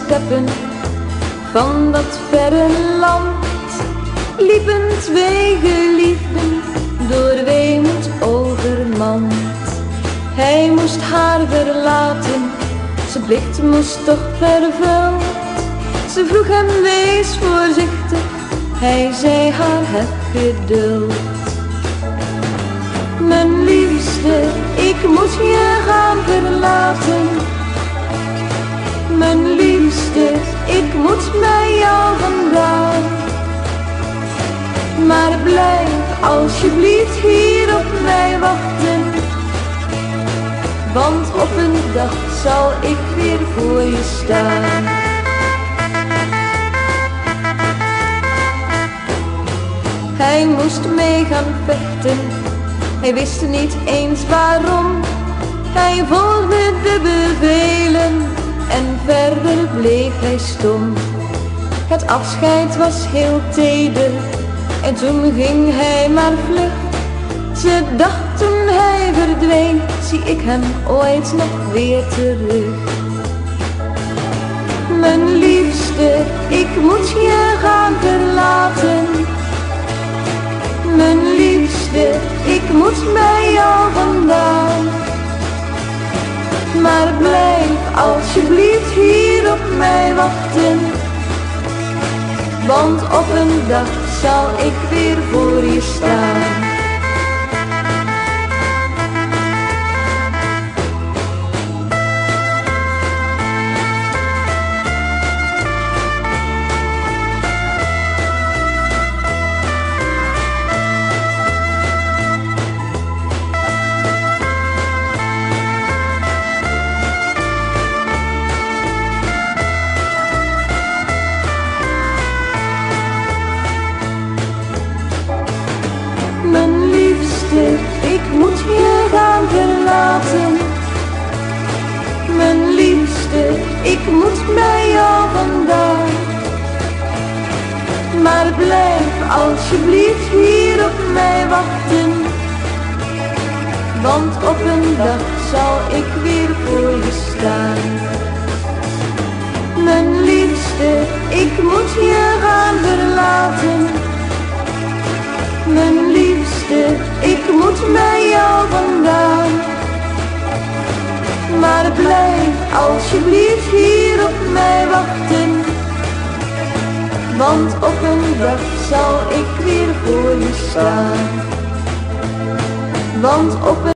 steppen van dat verre land liepen twee geliefden door weemoed overmand. Hij moest haar verlaten, zijn plicht moest toch vervuld. Ze vroeg hem, wees voorzichtig, hij zei haar, heb geduld. Mijn liefste, ik moet je gaan verlaten. Mijn liefste, ik moet bij jou vandaan. Maar blijf alsjeblieft hier op mij wachten, want op een dag zal ik weer voor je staan. Hij moest mee gaan vechten, hij wist niet eens waarom. Hij volgde de bevelen en verder bleef hij stom. Het afscheid was heel teder en toen ging hij maar vlug. Ze dacht toen hij verdween, zie ik hem ooit nog weer terug. Mijn liefste, ik moet je gaan verlaten. Mijn liefste, ik moet bij jou vandaan. Maar blijf alsjeblieft hier op mij wachten, want op een dag zal ik weer voor je staan. Mijn liefste, ik moet je gaan verlaten. Mijn liefste, ik moet bij jou vandaan. Maar blijf alsjeblieft hier op mij wachten, want op een dag zal ik weer voor je staan. Mijn liefste, ik moet je gaan verlaten. Mijn liefste, ik moet bij jou vandaan. Maar blijf alsjeblieft hier op mij wachten, want op een dag zal ik weer voor je staan. Want op een